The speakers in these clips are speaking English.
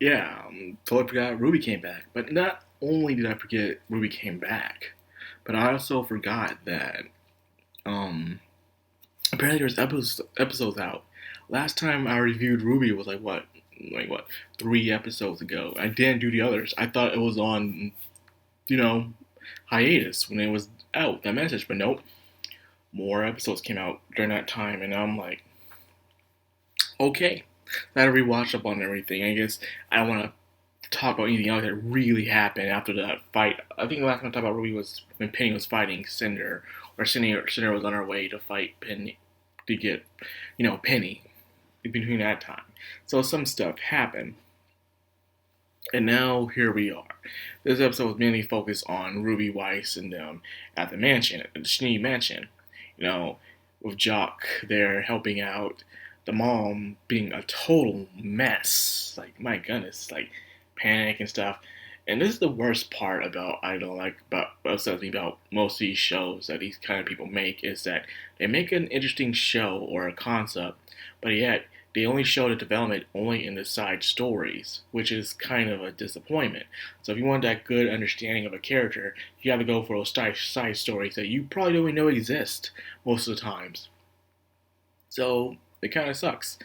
Yeah, totally forgot RWBY came back. But not only did I forget RWBY came back, but I also forgot that um apparently there's episodes out. Last time I reviewed RWBY was like what 3 episodes ago. I didn't do the others. I thought it was on you know hiatus when it was out that message, but nope. More episodes came out during that time, and I'm like, okay, I had to rewatch up on everything. I guess I don't want to talk about anything else that really happened after that fight. I think the last time I talked about Ruby was when Penny was fighting Cinder, or Cinder was on her way to fight Penny to get, Penny in between that time. So some stuff happened, and now here we are. This episode was mainly focused on Ruby Weiss and them at the mansion, at the Schnee mansion. You know, with Jock there helping out, the mom being a total mess. Like my goodness, like panic and stuff. And this is the worst part about I don't like about upsets me about most of these shows that these kind of people make is that they make an interesting show or a concept, but yet they only show the development only in the side stories, which is kind of a disappointment. So if you want that good understanding of a character, you have to go for those side stories that you probably don't even know exist most of the times. So it kind of sucks.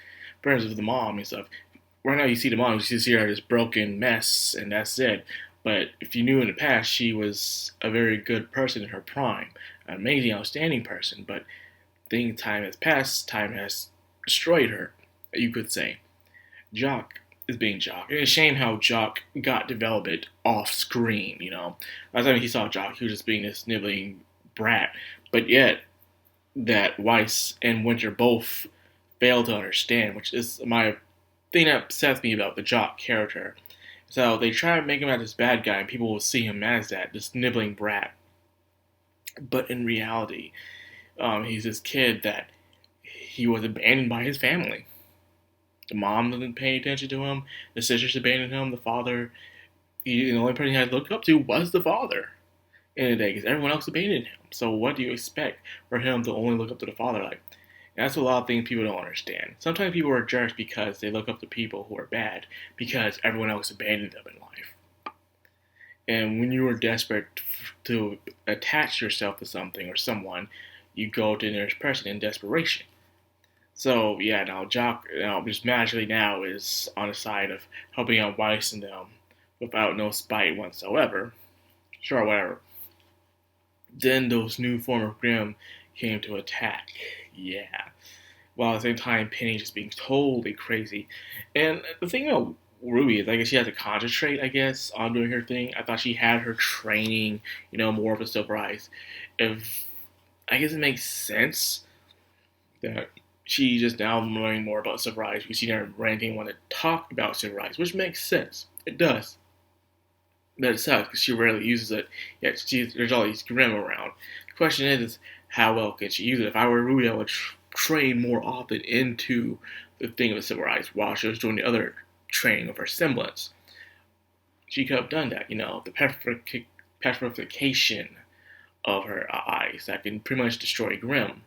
For instance, with the mom and stuff. Right now, you see the mom, you just see her this broken mess, and that's it. But if you knew in the past, she was a very good person in her prime, an amazing, outstanding person. But time has passed, time has destroyed her, you could say. Jock is being Jock. And it's a shame how Jock got developed off screen, you know. Last time he saw Jock, he was just being this nibbling brat. But yet, that Weiss and Winter both fail to understand, which is my thing that upsets me about the Jock character. So they try to make him out this bad guy, and people will see him as that, this nibbling brat. But in reality, he's this kid that he was abandoned by his family. The mom didn't pay attention to him. The sisters abandoned him. The father, the only person he had to look up to was the father in the day, because everyone else abandoned him. So what do you expect for him to only look up to the father like? And that's a lot of things people don't understand. Sometimes people are jerks because they look up to people who are bad because everyone else abandoned them in life. And when you are desperate to attach yourself to something or someone, you go to the nearest person in desperation. So yeah, now Jock, just magically now is on the side of helping out Weiss and them without no spite whatsoever. Sure, whatever. Then those new form of Grimm came to attack. Yeah. While at the same time, Penny just being totally crazy. And the thing about Ruby is, I guess she had to concentrate, I guess, on doing her thing. I thought she had her training, more of a surprise. If I guess it makes sense that she just now learning more about surprise because she never ran anything want to talk about surprise, which makes sense. It does. But it sucks because she rarely uses it. Yet there's all these Grimm around. The question is how well can she use it? If I were Ruby, I would train more often into the thing of the surprise while she was doing the other training of her semblance. She could have done that, the petrification of her eyes that can pretty much destroy Grimm.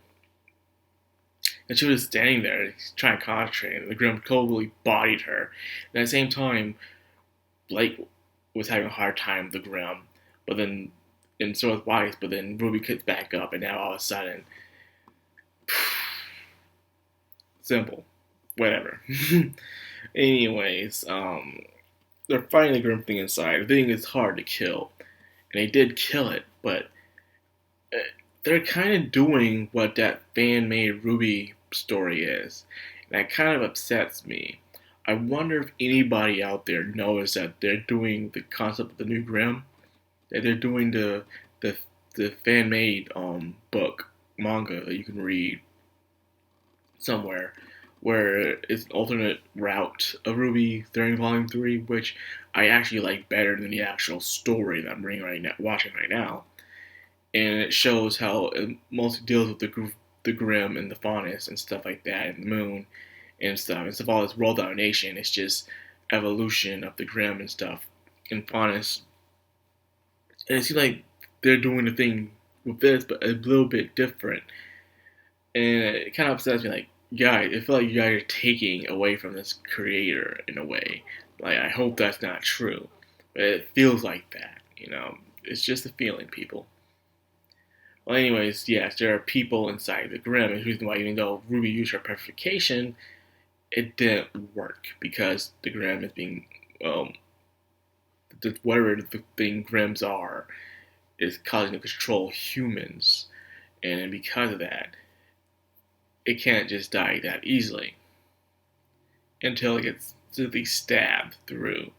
And she was standing there trying to concentrate, and the Grimm totally bodied her. And at the same time, Blake was having a hard time with the Grimm, but then, and so was Weiss, but then Ruby gets back up, and now all of a sudden, simple, whatever. Anyways, they're fighting the Grimm thing inside. The thing is hard to kill, and they did kill it, but they're kind of doing what that fan-made RWBY story is, and that kind of upsets me. I wonder if anybody out there knows that they're doing the concept of the new Grimm, that they're doing the the fan made book manga that you can read somewhere, where it's an alternate route of RWBY during Volume 3, which I actually like better than the actual story that I'm reading right now, watching right now. And it shows how it mostly deals with the Grimm and the Faunus and stuff like that, and the Moon and stuff. Instead of all this world domination, it's just evolution of the Grimm and stuff. And Faunus, and it seems like they're doing the thing with this, but a little bit different. And it kind of upsets me, like, guys, I feel like you guys are taking away from this creator in a way. Like, I hope that's not true. But it feels like that, you know. It's just a feeling, people. Well, anyways, yes, there are people inside the Grimm, and the reason why, even though RWBY used her purification, it didn't work because the Grimm is being, whatever the thing Grimms are, is causing to control humans, and because of that, it can't just die that easily until it gets simply stabbed through.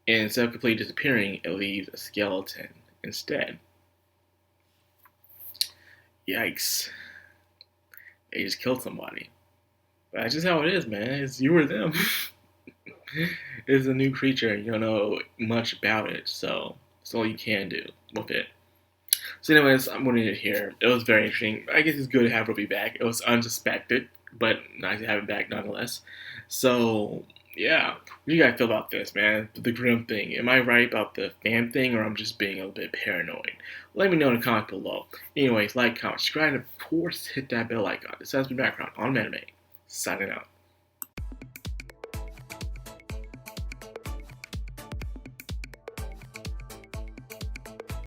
And instead of completely disappearing, it leaves a skeleton instead. Yikes. They just killed somebody. But that's just how it is, man. It's you or them. It's a new creature, and you don't know much about it, so it's all you can do with it. So anyways, I'm going to end it here. It was very interesting. I guess it's good to have RWBY back. It was unsuspected, but nice to have it back nonetheless. So, yeah. What do you guys feel about this, man? The Grimm thing. Am I right about the fan thing, or I'm just being a little bit paranoid? Let me know in the comments below. Anyways, like, comment, subscribe, and of course, hit that bell icon. This has been Madcrownxox on Anime. Signing out.